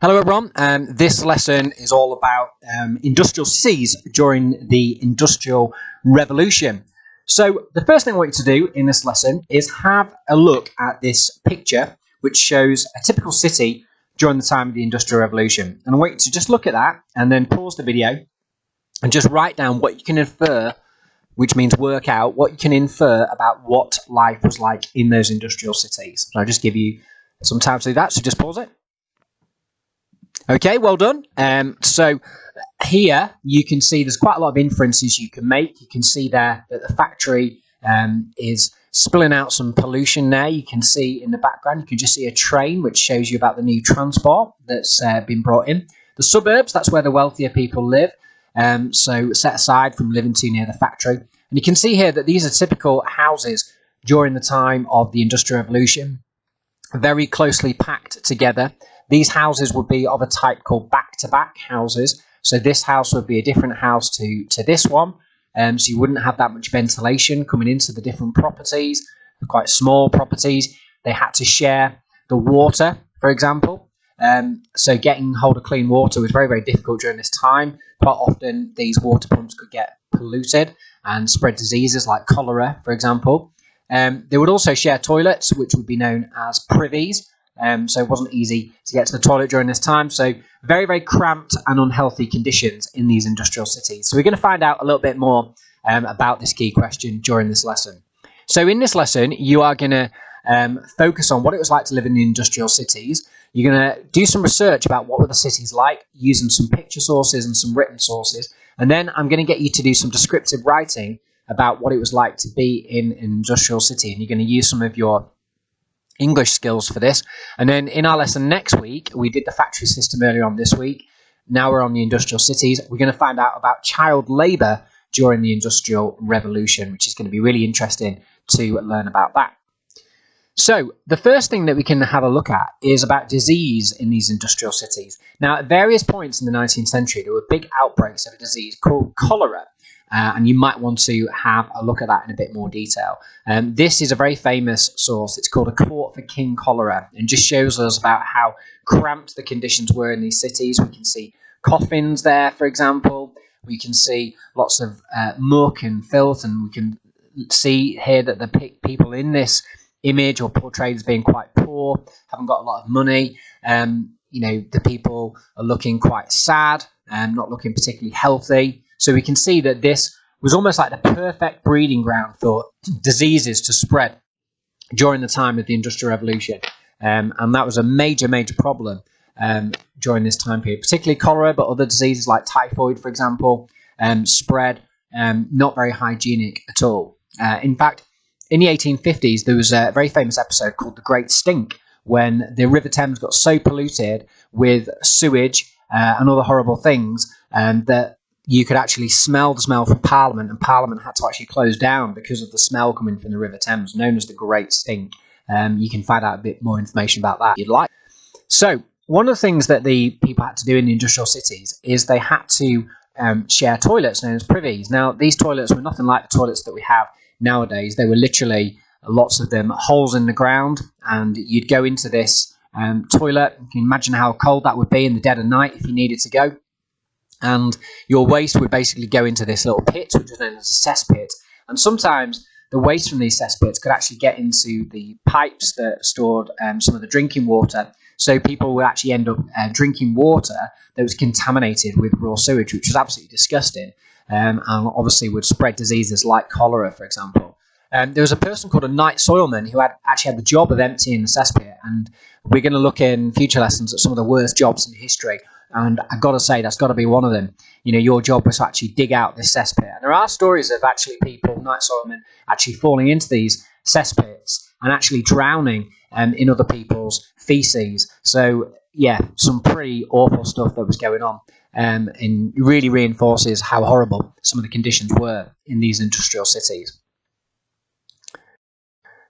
Hello everyone, this lesson is all about industrial cities during the Industrial Revolution. So the first thing I want you to do in this lesson is have a look at this picture which shows a typical city during the time of the Industrial Revolution. And I want you to just look at that and then pause the video and just write down what you can infer, which means work out what you can infer about what life was like in those industrial cities. So I'll just give you some time to do that, so just pause it. Okay, well done. So here you can see there's quite a lot of inferences you can make. You can see there that the factory is spilling out some pollution there. You can see in the background, you can just see a train which shows you about the new transport that's been brought in. The suburbs, that's where the wealthier people live, so set aside from living too near the factory. And you can see here that these are typical houses during the time of the Industrial Revolution, very closely packed together. These houses would be of a type called back-to-back houses. So this house would be a different house to this one. So you wouldn't have that much ventilation coming into the different properties. They're quite small properties. They had to share the water, for example. So getting hold of clean water was very, very difficult during this time. Quite often these water pumps could get polluted and spread diseases like cholera, for example. They would also share toilets, which would be known as privies. So it wasn't easy to get to the toilet during this time. So very, very cramped and unhealthy conditions in these industrial cities. So we're going to find out a little bit more about this key question during this lesson. So in this lesson, you are going to focus on what it was like to live in the industrial cities. You're going to do some research about what were the cities like, using some picture sources and some written sources. And then I'm going to get you to do some descriptive writing about what it was like to be in an industrial city. And you're going to use some of your English skills for this. And then in our lesson next week, we did the factory system earlier on this week. Now we're on the industrial cities. We're going to find out about child labour during the Industrial Revolution, which is going to be really interesting to learn about that. So the first thing that we can have a look at is about disease in these industrial cities. Now, at various points in the 19th century, there were big outbreaks of a disease called cholera. And you might want to have a look at that in a bit more detail. This is a very famous source. It's called A Court for King Cholera, and just shows us about how cramped the conditions were in these cities. We can see coffins there, for example. We can see lots of muck and filth, and we can see here that the people in this image are portrayed as being quite poor, haven't got a lot of money. The people are looking quite sad and not looking particularly healthy. So we can see that this was almost like the perfect breeding ground for diseases to spread during the time of the Industrial Revolution. And that was a major, major problem during this time period, particularly cholera, but other diseases like typhoid, for example, spread, not very hygienic at all. In fact, in the 1850s, there was a very famous episode called The Great Stink, when the River Thames got so polluted with sewage and other horrible things that you could actually smell the smell from Parliament, and Parliament had to actually close down because of the smell coming from the River Thames, known as the Great Stink. You can find out a bit more information about that if you'd like. So one of the things that the people had to do in the industrial cities is they had to share toilets known as privies. Now, these toilets were nothing like the toilets that we have nowadays. They were literally, lots of them, holes in the ground, and you'd go into this toilet. You can imagine how cold that would be in the dead of night if you needed to go. And your waste would basically go into this little pit, which is known as a cesspit. And sometimes the waste from these cesspits could actually get into the pipes that stored some of the drinking water. So people would actually end up drinking water that was contaminated with raw sewage, which was absolutely disgusting, and obviously would spread diseases like cholera, for example. There was a person called a night soilman who actually had the job of emptying the cesspit, and we're going to look in future lessons at some of the worst jobs in history. And I've got to say, that's got to be one of them. Your job was to actually dig out this cesspit. And there are stories of actually people, night soilmen, actually falling into these cesspits and actually drowning in other people's feces. So, yeah, some pretty awful stuff that was going on. And really reinforces how horrible some of the conditions were in these industrial cities.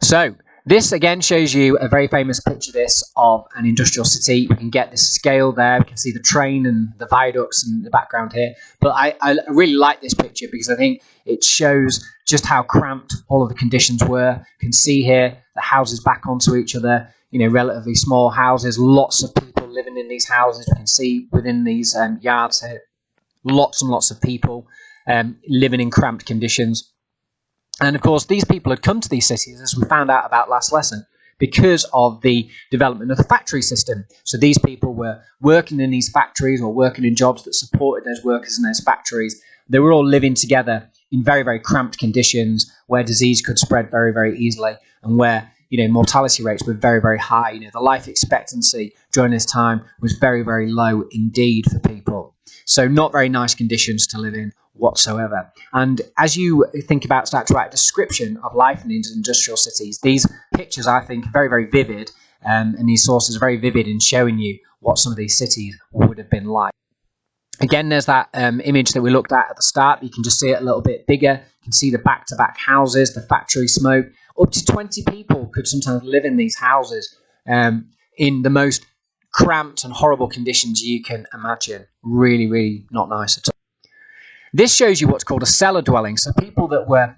So, this again shows you a very famous picture of an industrial city. We can get this scale there. We can see the train and the viaducts in the background here. But I really like this picture because I think it shows just how cramped all of the conditions were. You can see here the houses back onto each other, relatively small houses, lots of people living in these houses. We can see within these yards here, lots and lots of people living in cramped conditions. And of course, these people had come to these cities, as we found out about last lesson, because of the development of the factory system. So these people were working in these factories or working in jobs that supported those workers in those factories. They were all living together in very, very cramped conditions where disease could spread very, very easily, and where mortality rates were very, very high. The life expectancy during this time was very, very low indeed for people. So not very nice conditions to live in whatsoever. And as you start to write a description of life in these industrial cities, these pictures, I think, are very, very vivid, and these sources are very vivid in showing you what some of these cities would have been like. Again, there's that image that we looked at the start. You can just see it a little bit bigger. You can see the back-to-back houses, the factory smoke. Up to 20 people could sometimes live in these houses in the most cramped and horrible conditions you can imagine. Really, really not nice at all. This shows you what's called a cellar dwelling. So people that were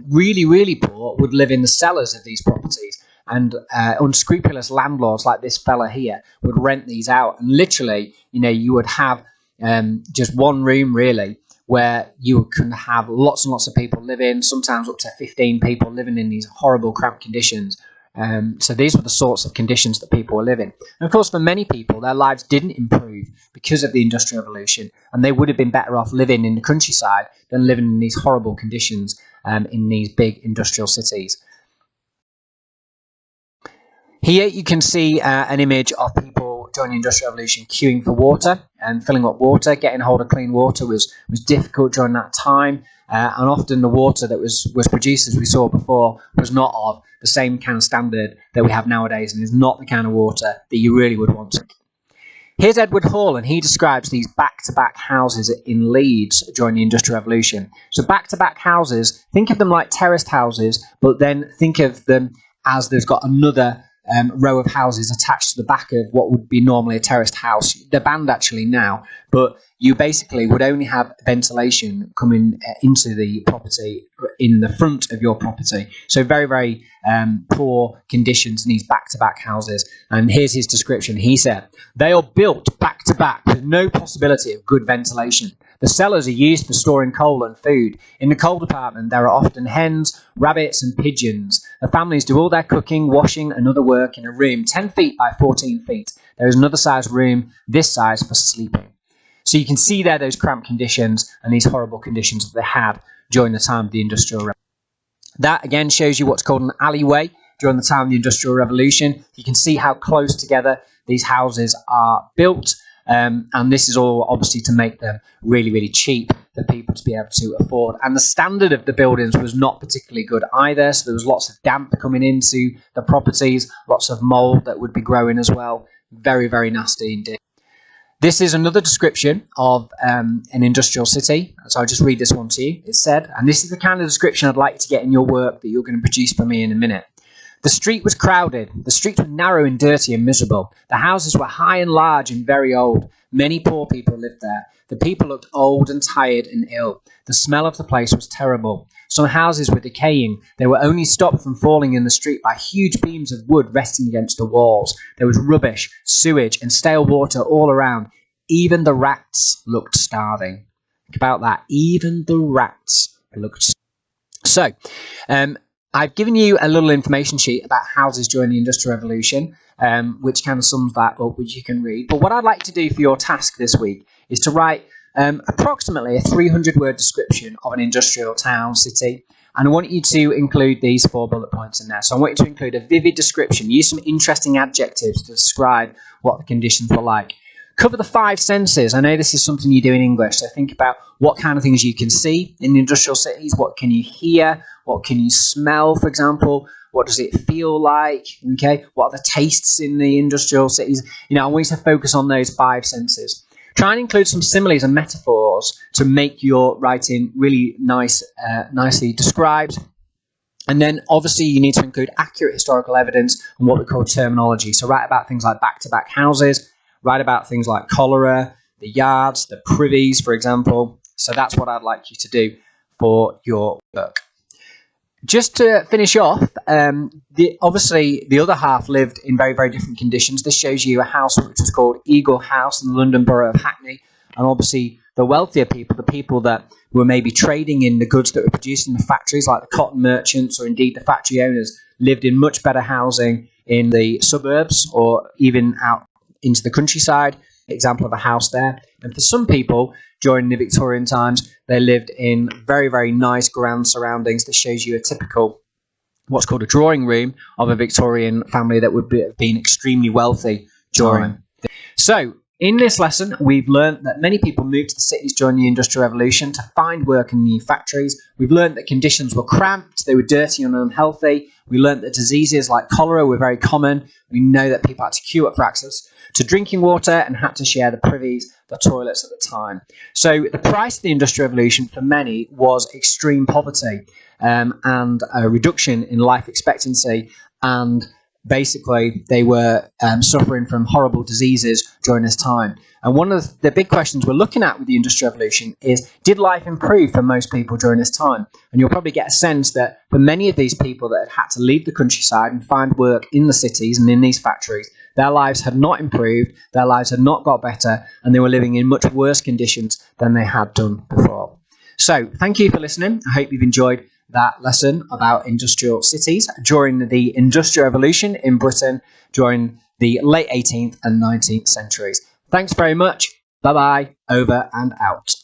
really, really poor would live in the cellars of these properties, and unscrupulous landlords like this fella here would rent these out. And literally, you would have just one room really where you can have lots and lots of people live in, sometimes up to 15 people living in these horrible cramped conditions. So these were the sorts of conditions that people were living. And of course, for many people, their lives didn't improve because of the Industrial Revolution, and they would have been better off living in the countryside than living in these horrible conditions in these big industrial cities. Here you can see an image of people during the Industrial Revolution queuing for water and filling up water. Getting hold of clean water was difficult during that time, and often the water that was produced, as we saw before, was not of the same kind of standard that we have nowadays, and is not the kind of water that you really would want to. Here's Edward Hall, and he describes these back-to-back houses in Leeds during the Industrial Revolution. So back-to-back houses, think of them like terraced houses, but then think of them as there's got another row of houses attached to the back of what would be normally a terraced house. They're banned actually now, but you basically would only have ventilation coming into the property in the front of your property. So very, very poor conditions in these back-to-back houses. And here's his description. He said, "They are built back-to-back with no possibility of good ventilation. The cellars are used for storing coal and food. In the coal department, there are often hens, rabbits, and pigeons. The families do all their cooking, washing, and other work in a room 10 feet by 14 feet. There is another size room, this size, for sleeping." So you can see there those cramped conditions and these horrible conditions that they had during the time of the Industrial Revolution. That again shows you what's called an alleyway during the time of the Industrial Revolution. You can see how close together these houses are built. And this is all obviously to make them really, really cheap for people to be able to afford. And the standard of the buildings was not particularly good either. So there was lots of damp coming into the properties, lots of mold that would be growing as well. Very, very nasty indeed. This is another description of an industrial city. So I'll just read this one to you. It said, and this is the kind of description I'd like to get in your work that you're going to produce for me in a minute. "The street was crowded. The streets were narrow and dirty and miserable. The houses were high and large and very old. Many poor people lived there. The people looked old and tired and ill. The smell of the place was terrible. Some houses were decaying. They were only stopped from falling in the street by huge beams of wood resting against the walls. There was rubbish, sewage, and stale water all around. Even the rats looked starving." Think about that. Even the rats looked starving. So, I've given you a little information sheet about houses during the Industrial Revolution, which kind of sums that up, which you can read. But what I'd like to do for your task this week is to write approximately a 300-word description of an industrial town, city. And I want you to include these 4 bullet points in there. So I want you to include a vivid description. Use some interesting adjectives to describe what the conditions were like. Cover the 5 senses. I know this is something you do in English, so think about what kind of things you can see in industrial cities, what can you hear, what can you smell, for example, what does it feel like, okay, what are the tastes in the industrial cities. I want you to focus on those 5 senses. Try and include some similes and metaphors to make your writing really nicely described. And then obviously you need to include accurate historical evidence and what we call terminology. So write about things like back-to-back houses, write about things like cholera, the yards, the privies, for example. So that's what I'd like you to do for your work. Just to finish off, obviously the other half lived in very, very different conditions. This shows you a house which was called Eagle House in the London Borough of Hackney. And obviously the wealthier people, the people that were maybe trading in the goods that were produced in the factories, like the cotton merchants or indeed the factory owners, lived in much better housing in the suburbs or even out into the countryside. Example of a house there. And for some people during the Victorian times, they lived in very, very nice grand surroundings. This shows you a typical what's called a drawing room of a Victorian family that would have been extremely wealthy during. So in this lesson, we've learned that many people moved to the cities during the Industrial Revolution to find work in new factories. We've learned that conditions were cramped, they were dirty and unhealthy. We learned that diseases like cholera were very common. We know that people had to queue up for access to drinking water and had to share the privies, the toilets at the time. So the price of the Industrial Revolution for many was extreme poverty and a reduction in life expectancy, and basically they were suffering from horrible diseases during this time. And one of the big questions we're looking at with the Industrial Revolution is, did life improve for most people during this time? And you'll probably get a sense that for many of these people that had to leave the countryside and find work in the cities and in these factories, their lives had not improved, their lives had not got better, and they were living in much worse conditions than they had done before. So thank you for listening. I hope you've enjoyed that lesson about industrial cities during the Industrial Revolution in Britain during the late 18th and 19th centuries. Thanks very much. Bye-bye. Over and out.